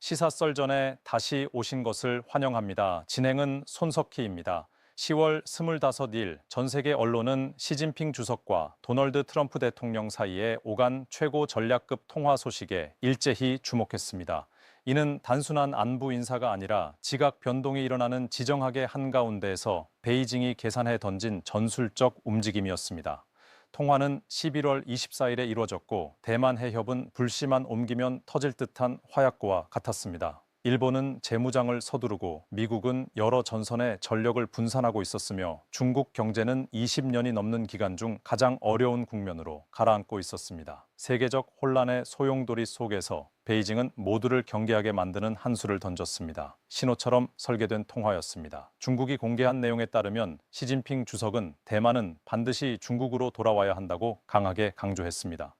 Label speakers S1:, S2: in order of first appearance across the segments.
S1: 시사 썰전에 다시 오신 것을 환영합니다. 진행은 손석희입니다. 10월 25일 전 세계 언론은 시진핑 주석과 도널드 트럼프 대통령 사이의 오간 최고 전략급 통화 소식에 일제히 주목했습니다. 이는 단순한 안부 인사가 아니라 지각 변동이 일어나는 지정학의 한가운데에서 베이징이 계산해 던진 전술적 움직임이었습니다. 통화는 11월 24일에 이루어졌고 대만 해협은 불씨만 옮기면 터질 듯한 화약고와 같았습니다. 일본은 재무장을 서두르고 미국은 여러 전선에 전력을 분산하고 있었으며 중국 경제는 20년이 넘는 기간 중 가장 어려운 국면으로 가라앉고 있었습니다. 세계적 혼란의 소용돌이 속에서 베이징은 모두를 경계하게 만드는 한 수를 던졌습니다. 신호처럼 설계된 통화였습니다. 중국이 공개한 내용에 따르면 시진핑 주석은 대만은 반드시 중국으로 돌아와야 한다고 강하게 강조했습니다.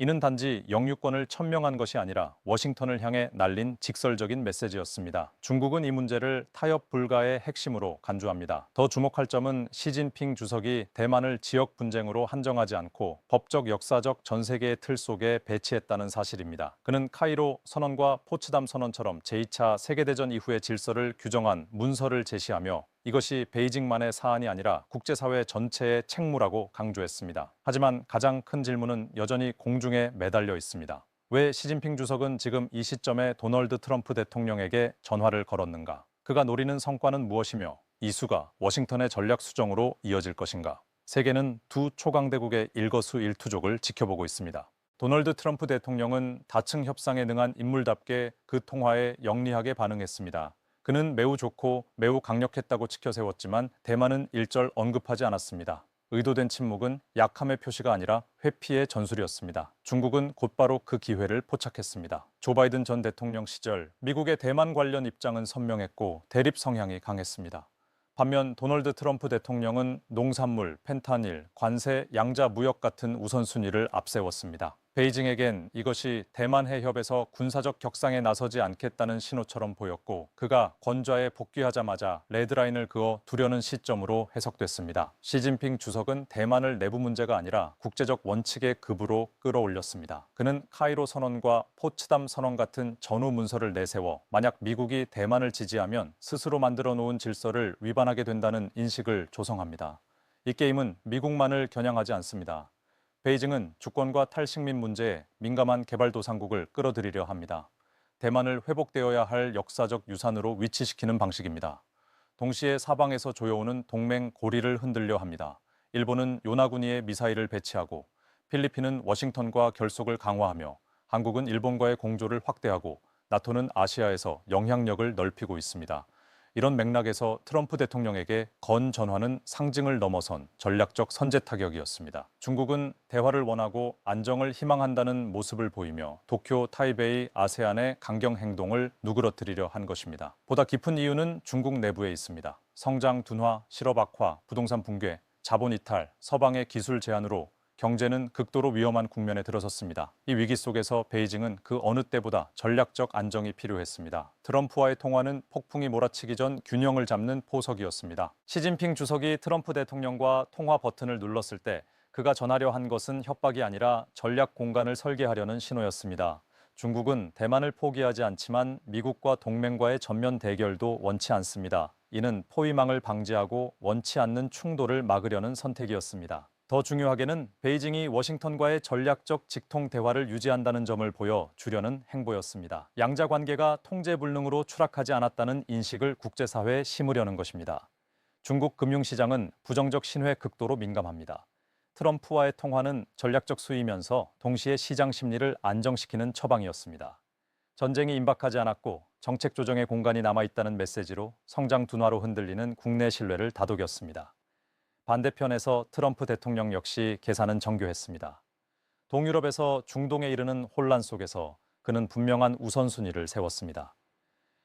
S1: 이는 단지 영유권을 천명한 것이 아니라 워싱턴을 향해 날린 직설적인 메시지였습니다. 중국은 이 문제를 타협 불가의 핵심으로 간주합니다. 더 주목할 점은 시진핑 주석이 대만을 지역 분쟁으로 한정하지 않고 법적 역사적 전 세계의 틀 속에 배치했다는 사실입니다. 그는 카이로 선언과 포츠담 선언처럼 제2차 세계대전 이후의 질서를 규정한 문서를 제시하며 이것이 베이징만의 사안이 아니라 국제사회 전체의 책무라고 강조했습니다. 하지만 가장 큰 질문은 여전히 공중에 매달려 있습니다. 왜 시진핑 주석은 지금 이 시점에 도널드 트럼프 대통령에게 전화를 걸었는가? 그가 노리는 성과는 무엇이며 이 수가 워싱턴의 전략 수정으로 이어질 것인가? 세계는 두 초강대국의 일거수일투족을 지켜보고 있습니다. 도널드 트럼프 대통령은 다층 협상에 능한 인물답게 그 통화에 영리하게 반응했습니다. 그는 매우 좋고 매우 강력했다고 치켜세웠지만 대만은 일절 언급하지 않았습니다. 의도된 침묵은 약함의 표시가 아니라 회피의 전술이었습니다. 중국은 곧바로 그 기회를 포착했습니다. 조 바이든 전 대통령 시절 미국의 대만 관련 입장은 선명했고 대립 성향이 강했습니다. 반면 도널드 트럼프 대통령은 농산물, 펜타닐, 관세, 양자 무역 같은 우선순위를 앞세웠습니다. 베이징에겐 이것이 대만 해협에서 군사적 격상에 나서지 않겠다는 신호처럼 보였고 그가 건좌에 복귀하자마자 레드라인을 그어 두려는 시점으로 해석됐습니다. 시진핑 주석은 대만을 내부 문제가 아니라 국제적 원칙의 급으로 끌어올렸습니다. 그는 카이로 선언과 포츠담 선언 같은 전후 문서를 내세워 만약 미국이 대만을 지지하면 스스로 만들어 놓은 질서를 위반하게 된다는 인식을 조성합니다. 이 게임은 미국만을 겨냥하지 않습니다. 베이징은 주권과 탈식민 문제에 민감한 개발도상국을 끌어들이려 합니다. 대만을 회복되어야 할 역사적 유산으로 위치시키는 방식입니다. 동시에 사방에서 조여오는 동맹 고리를 흔들려 합니다. 일본은 요나구니에 미사일을 배치하고 필리핀은 워싱턴과 결속을 강화하며 한국은 일본과의 공조를 확대하고 나토는 아시아에서 영향력을 넓히고 있습니다. 이런 맥락에서 트럼프 대통령에게 건 전화는 상징을 넘어선 전략적 선제 타격이었습니다. 중국은 대화를 원하고 안정을 희망한다는 모습을 보이며 도쿄, 타이베이, 아세안의 강경 행동을 누그러뜨리려 한 것입니다. 보다 깊은 이유는 중국 내부에 있습니다. 성장 둔화, 실업 악화, 부동산 붕괴, 자본 이탈, 서방의 기술 제한으로 경제는 극도로 위험한 국면에 들어섰습니다. 이 위기 속에서 베이징은 그 어느 때보다 전략적 안정이 필요했습니다. 트럼프와의 통화는 폭풍이 몰아치기 전 균형을 잡는 포석이었습니다. 시진핑 주석이 트럼프 대통령과 통화 버튼을 눌렀을 때 그가 전하려 한 것은 협박이 아니라 전략 공간을 설계하려는 신호였습니다. 중국은 대만을 포기하지 않지만 미국과 동맹과의 전면 대결도 원치 않습니다. 이는 포위망을 방지하고 원치 않는 충돌을 막으려는 선택이었습니다. 더 중요하게는 베이징이 워싱턴과의 전략적 직통 대화를 유지한다는 점을 보여 주려는 행보였습니다. 양자 관계가 통제불능으로 추락하지 않았다는 인식을 국제사회에 심으려는 것입니다. 중국 금융시장은 부정적 신호에 극도로 민감합니다. 트럼프와의 통화는 전략적 수위면서 동시에 시장 심리를 안정시키는 처방이었습니다. 전쟁이 임박하지 않았고 정책 조정의 공간이 남아있다는 메시지로 성장 둔화로 흔들리는 국내 신뢰를 다독였습니다. 반대편에서 트럼프 대통령 역시 계산은 정교했습니다. 동유럽에서 중동에 이르는 혼란 속에서 그는 분명한 우선순위를 세웠습니다.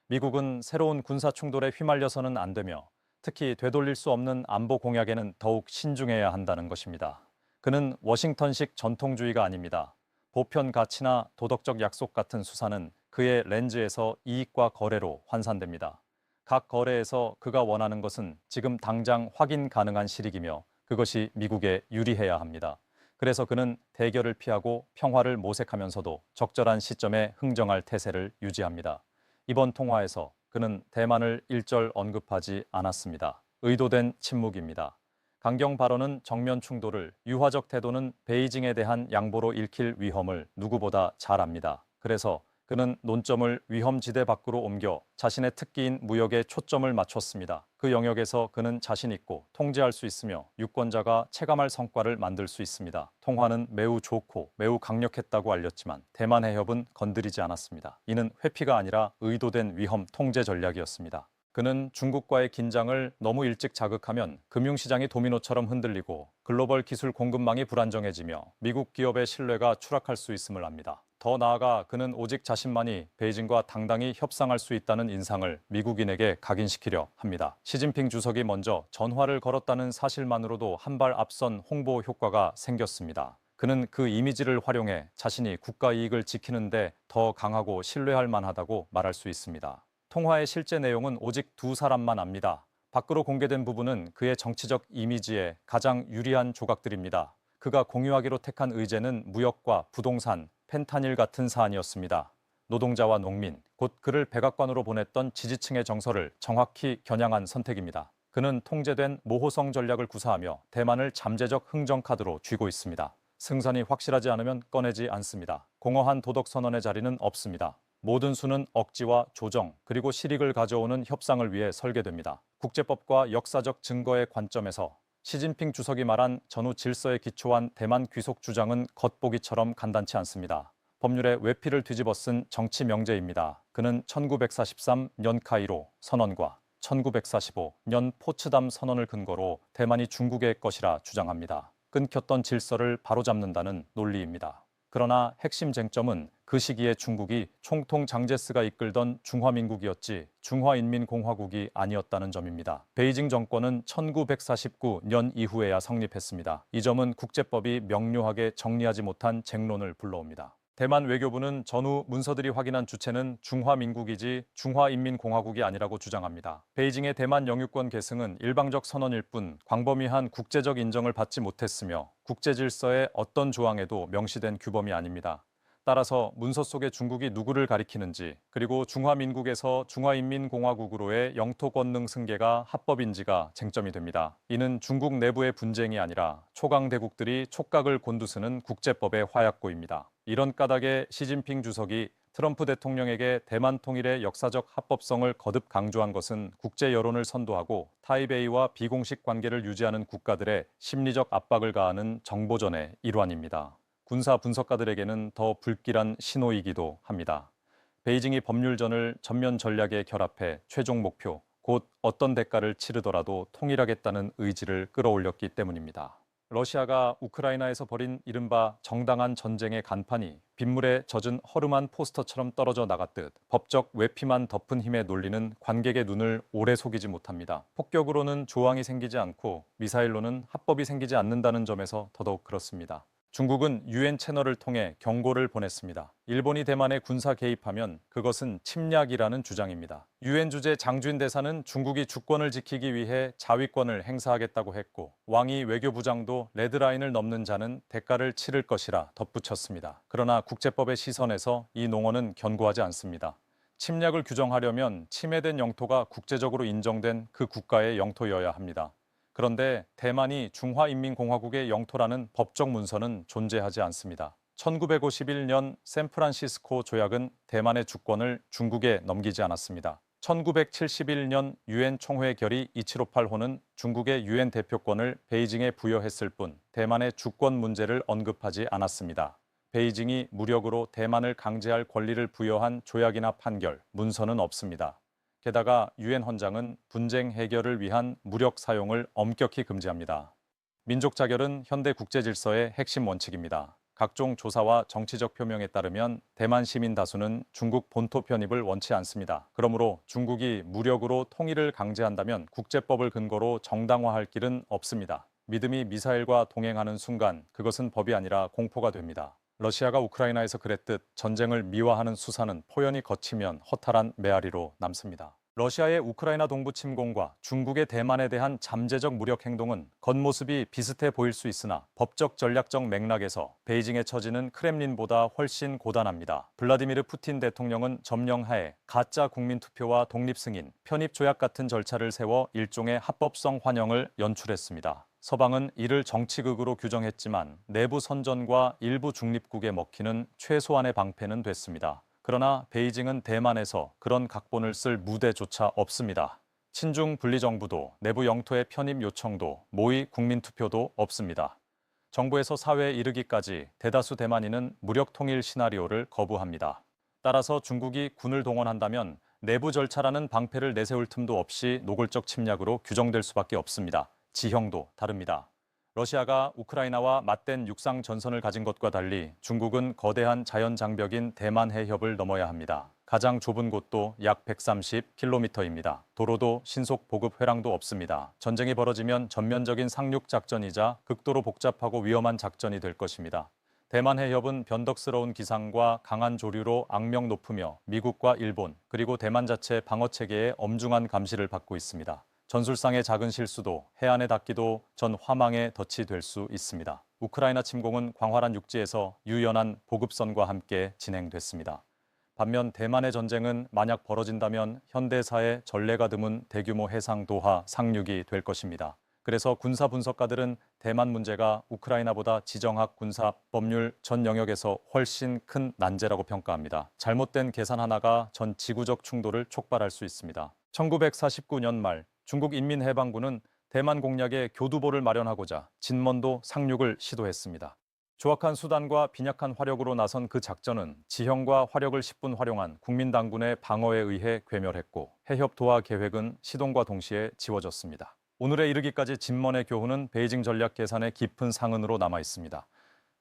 S1: 미국은 새로운 군사 충돌에 휘말려서는 안 되며 특히 되돌릴 수 없는 안보 공약에는 더욱 신중해야 한다는 것입니다. 그는 워싱턴식 전통주의가 아닙니다. 보편 가치나 도덕적 약속 같은 수사는 그의 렌즈에서 이익과 거래로 환산됩니다. 각 거래에서 그가 원하는 것은 지금 당장 확인 가능한 실익이며 그것이 미국에 유리해야 합니다. 그래서 그는 대결을 피하고 평화를 모색하면서도 적절한 시점에 흥정할 태세를 유지합니다. 이번 통화에서 그는 대만을 일절 언급하지 않았습니다. 의도된 침묵입니다. 강경 발언은 정면 충돌을, 유화적 태도는 베이징에 대한 양보로 읽힐 위험을 누구보다 잘 압니다. 그래서 그는 논점을 위험지대 밖으로 옮겨 자신의 특기인 무역에 초점을 맞췄습니다. 그 영역에서 그는 자신 있고 통제할 수 있으며 유권자가 체감할 성과를 만들 수 있습니다. 통화는 매우 좋고 매우 강력했다고 알렸지만 대만 해협은 건드리지 않았습니다. 이는 회피가 아니라 의도된 위험 통제 전략이었습니다. 그는 중국과의 긴장을 너무 일찍 자극하면 금융시장이 도미노처럼 흔들리고 글로벌 기술 공급망이 불안정해지며 미국 기업의 신뢰가 추락할 수 있음을 압니다. 더 나아가 그는 오직 자신만이 베이징과 당당히 협상할 수 있다는 인상을 미국인에게 각인시키려 합니다. 시진핑 주석이 먼저 전화를 걸었다는 사실만으로도 한 발 앞선 홍보 효과가 생겼습니다. 그는 그 이미지를 활용해 자신이 국가 이익을 지키는데 더 강하고 신뢰할 만하다고 말할 수 있습니다. 통화의 실제 내용은 오직 두 사람만 압니다. 밖으로 공개된 부분은 그의 정치적 이미지에 가장 유리한 조각들입니다. 그가 공유하기로 택한 의제는 무역과 부동산, 펜타닐 같은 사안이었습니다. 노동자와 농민, 곧 그를 백악관으로 보냈던 지지층의 정서를 정확히 겨냥한 선택입니다. 그는 통제된 모호성 전략을 구사하며 대만을 잠재적 흥정카드로 쥐고 있습니다. 승산이 확실하지 않으면 꺼내지 않습니다. 공허한 도덕선언의 자리는 없습니다. 모든 수는 억지와 조정, 그리고 실익을 가져오는 협상을 위해 설계됩니다. 국제법과 역사적 증거의 관점에서 시진핑 주석이 말한 전후 질서에 기초한 대만 귀속 주장은 겉보기처럼 간단치 않습니다. 법률의 외피를 뒤집어 쓴 정치 명제입니다. 그는 1943년 카이로 선언과 1945년 포츠담 선언을 근거로 대만이 중국의 것이라 주장합니다. 끊겼던 질서를 바로잡는다는 논리입니다. 그러나 핵심 쟁점은 그 시기에 중국이 총통 장제스가 이끌던 중화민국이었지 중화인민공화국이 아니었다는 점입니다. 베이징 정권은 1949년 이후에야 성립했습니다. 이 점은 국제법이 명료하게 정리하지 못한 쟁론을 불러옵니다. 대만 외교부는 전후 문서들이 확인한 주체는 중화민국이지 중화인민공화국이 아니라고 주장합니다. 베이징의 대만 영유권 계승은 일방적 선언일 뿐 광범위한 국제적 인정을 받지 못했으며 국제질서의 어떤 조항에도 명시된 규범이 아닙니다. 따라서 문서 속에 중국이 누구를 가리키는지, 그리고 중화민국에서 중화인민공화국으로의 영토 권능 승계가 합법인지가 쟁점이 됩니다. 이는 중국 내부의 분쟁이 아니라 초강대국들이 촉각을 곤두서는 국제법의 화약고입니다. 이런 까닭에 시진핑 주석이 트럼프 대통령에게 대만 통일의 역사적 합법성을 거듭 강조한 것은 국제 여론을 선도하고 타이베이와 비공식 관계를 유지하는 국가들의 심리적 압박을 가하는 정보전의 일환입니다. 군사 분석가들에게는 더 불길한 신호이기도 합니다. 베이징이 법률전을 전면 전략에 결합해 최종 목표, 곧 어떤 대가를 치르더라도 통일하겠다는 의지를 끌어올렸기 때문입니다. 러시아가 우크라이나에서 벌인 이른바 정당한 전쟁의 간판이 빗물에 젖은 허름한 포스터처럼 떨어져 나갔듯 법적 외피만 덮은 힘의 논리는 관객의 눈을 오래 속이지 못합니다. 폭격으로는 조항이 생기지 않고 미사일로는 합법이 생기지 않는다는 점에서 더더욱 그렇습니다. 중국은 유엔 채널을 통해 경고를 보냈습니다. 일본이 대만에 군사 개입하면 그것은 침략이라는 주장입니다. 유엔 주재 장준 대사는 중국이 주권을 지키기 위해 자위권을 행사하겠다고 했고 왕이 외교부장도 레드라인을 넘는 자는 대가를 치를 것이라 덧붙였습니다. 그러나 국제법의 시선에서 이 농언은 견고하지 않습니다. 침략을 규정하려면 침해된 영토가 국제적으로 인정된 그 국가의 영토여야 합니다. 그런데 대만이 중화인민공화국의 영토라는 법적 문서는 존재하지 않습니다. 1951년 샌프란시스코 조약은 대만의 주권을 중국에 넘기지 않았습니다. 1971년 유엔 총회 결의 2758호는 중국의 유엔 대표권을 베이징에 부여했을 뿐 대만의 주권 문제를 언급하지 않았습니다. 베이징이 무력으로 대만을 강제할 권리를 부여한 조약이나 판결, 문서는 없습니다. 게다가 유엔 헌장은 분쟁 해결을 위한 무력 사용을 엄격히 금지합니다. 민족 자결은 현대 국제 질서의 핵심 원칙입니다. 각종 조사와 정치적 표명에 따르면 대만 시민 다수는 중국 본토 편입을 원치 않습니다. 그러므로 중국이 무력으로 통일을 강제한다면 국제법을 근거로 정당화할 길은 없습니다. 믿음이 미사일과 동행하는 순간 그것은 법이 아니라 공포가 됩니다. 러시아가 우크라이나에서 그랬듯 전쟁을 미화하는 수사는 포연이 거치면 허탈한 메아리로 남습니다. 러시아의 우크라이나 동부 침공과 중국의 대만에 대한 잠재적 무력 행동은 겉모습이 비슷해 보일 수 있으나 법적 전략적 맥락에서 베이징의 처지는 크렘린보다 훨씬 고단합니다. 블라디미르 푸틴 대통령은 점령하에 가짜 국민투표와 독립승인, 편입조약 같은 절차를 세워 일종의 합법성 환영을 연출했습니다. 서방은 이를 정치극으로 규정했지만 내부 선전과 일부 중립국에 먹히는 최소한의 방패는 됐습니다. 그러나 베이징은 대만에서 그런 각본을 쓸 무대조차 없습니다. 친중 분리정부도 내부 영토의 편입 요청도 모의 국민투표도 없습니다. 정부에서 사회에 이르기까지 대다수 대만인은 무력 통일 시나리오를 거부합니다. 따라서 중국이 군을 동원한다면 내부 절차라는 방패를 내세울 틈도 없이 노골적 침략으로 규정될 수밖에 없습니다. 지형도 다릅니다. 러시아가 우크라이나와 맞댄 육상 전선을 가진 것과 달리 중국은 거대한 자연 장벽인 대만 해협을 넘어야 합니다. 가장 좁은 곳도 약 130km입니다. 도로도 신속 보급 회랑도 없습니다. 전쟁이 벌어지면 전면적인 상륙 작전이자 극도로 복잡하고 위험한 작전이 될 것입니다. 대만 해협은 변덕스러운 기상과 강한 조류로 악명 높으며 미국과 일본 그리고 대만 자체 방어 체계의 엄중한 감시를 받고 있습니다. 전술상의 작은 실수도 해안에 닿기도 전 화망의 덫이 될 수 있습니다. 우크라이나 침공은 광활한 육지에서 유연한 보급선과 함께 진행됐습니다. 반면 대만의 전쟁은 만약 벌어진다면 현대사의 전례가 드문 대규모 해상 도하 상륙이 될 것입니다. 그래서 군사 분석가들은 대만 문제가 우크라이나보다 지정학, 군사, 법률 전 영역에서 훨씬 큰 난제라고 평가합니다. 잘못된 계산 하나가 전 지구적 충돌을 촉발할 수 있습니다. 1949년 말 중국 인민해방군은 대만 공략에 교두보를 마련하고자 진먼도 상륙을 시도했습니다. 조악한 수단과 빈약한 화력으로 나선 그 작전은 지형과 화력을 10분 활용한 국민당군의 방어에 의해 괴멸했고 해협 도하 계획은 시동과 동시에 지워졌습니다. 오늘에 이르기까지 진먼의 교훈은 베이징 전략 계산의 깊은 상흔으로 남아 있습니다.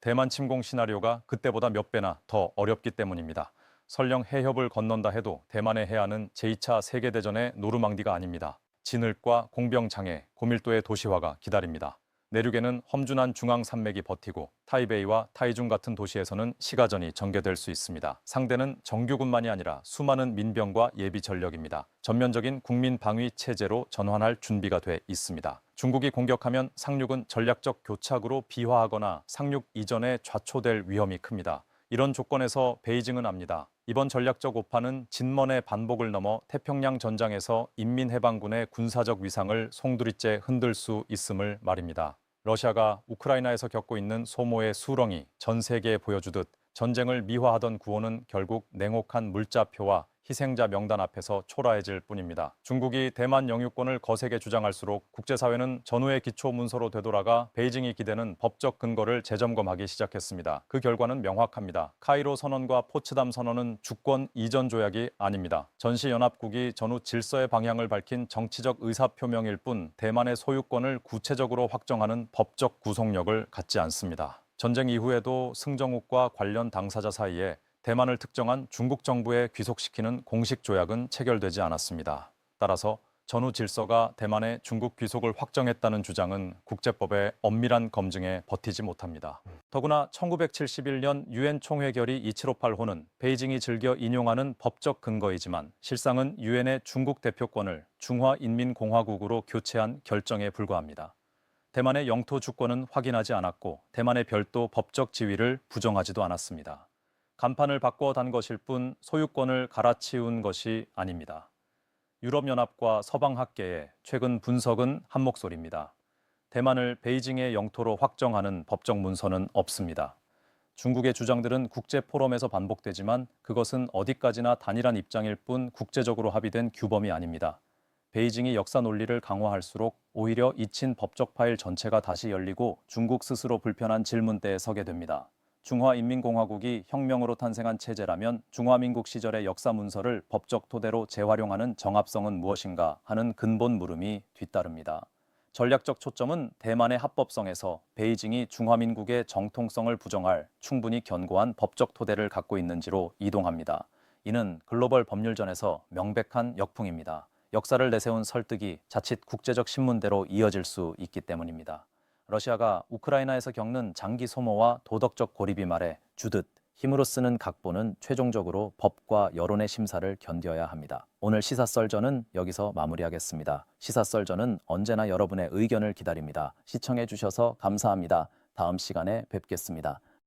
S1: 대만 침공 시나리오가 그때보다 몇 배나 더 어렵기 때문입니다. 설령 해협을 건넌다 해도 대만의 해안은 제2차 세계대전의 노르망디가 아닙니다. 진흙과 공병장애, 고밀도의 도시화가 기다립니다. 내륙에는 험준한 중앙산맥이 버티고 타이베이와 타이중 같은 도시에서는 시가전이 전개될 수 있습니다. 상대는 정규군만이 아니라 수많은 민병과 예비 전력입니다. 전면적인 국민 방위 체제로 전환할 준비가 돼 있습니다. 중국이 공격하면 상륙은 전략적 교착으로 비화하거나 상륙 이전에 좌초될 위험이 큽니다. 이런 조건에서 베이징은 압니다. 이번 전략적 오판은 진먼의 반복을 넘어 태평양 전장에서 인민해방군의 군사적 위상을 송두리째 흔들 수 있음을 말입니다. 러시아가 우크라이나에서 겪고 있는 소모의 수렁이 전 세계에 보여주듯 전쟁을 미화하던 구호는 결국 냉혹한 물자표와 희생자 명단 앞에서 초라해질 뿐입니다. 중국이 대만 영유권을 거세게 주장할수록 국제사회는 전후의 기초 문서로 되돌아가 베이징이 기대는 법적 근거를 재점검하기 시작했습니다. 그 결과는 명확합니다. 카이로 선언과 포츠담 선언은 주권 이전 조약이 아닙니다. 전시연합국이 전후 질서의 방향을 밝힌 정치적 의사표명일 뿐 대만의 소유권을 구체적으로 확정하는 법적 구속력을 갖지 않습니다. 전쟁 이후에도 승정욱과 관련 당사자 사이에 대만을 특정한 중국 정부에 귀속시키는 공식 조약은 체결되지 않았습니다. 따라서 전후 질서가 대만의 중국 귀속을 확정했다는 주장은 국제법의 엄밀한 검증에 버티지 못합니다. 더구나 1971년 유엔 총회 결의 2758호는 베이징이 즐겨 인용하는 법적 근거이지만 실상은 유엔의 중국 대표권을 중화인민공화국으로 교체한 결정에 불과합니다. 대만의 영토 주권은 확인하지 않았고 대만의 별도 법적 지위를 부정하지도 않았습니다. 간판을 바꿔 단 것일 뿐 소유권을 갈아치운 것이 아닙니다. 유럽연합과 서방학계의 최근 분석은 한 목소리입니다. 대만을 베이징의 영토로 확정하는 법적 문서는 없습니다. 중국의 주장들은 국제포럼에서 반복되지만 그것은 어디까지나 단일한 입장일 뿐 국제적으로 합의된 규범이 아닙니다. 베이징이 역사 논리를 강화할수록 오히려 잊힌 법적 파일 전체가 다시 열리고 중국 스스로 불편한 질문대에 서게 됩니다. 중화인민공화국이 혁명으로 탄생한 체제라면 중화민국 시절의 역사 문서를 법적 토대로 재활용하는 정합성은 무엇인가 하는 근본 물음이 뒤따릅니다. 전략적 초점은 대만의 합법성에서 베이징이 중화민국의 정통성을 부정할 충분히 견고한 법적 토대를 갖고 있는지로 이동합니다. 이는 글로벌 법률전에서 명백한 역풍입니다. 역사를 내세운 설득이 자칫 국제적 신문대로 이어질 수 있기 때문입니다. 러시아가 우크라이나에서 겪는 장기 소모와 도덕적 고립이 말해 주듯
S2: 힘으로 쓰는 각본은 최종적으로 법과 여론의 심사를 견뎌야 합니다. 오늘 시사썰전은 여기서 마무리하겠습니다. 시사썰전은 언제나 여러분의 의견을 기다립니다. 시청해 주셔서 감사합니다. 다음 시간에 뵙겠습니다.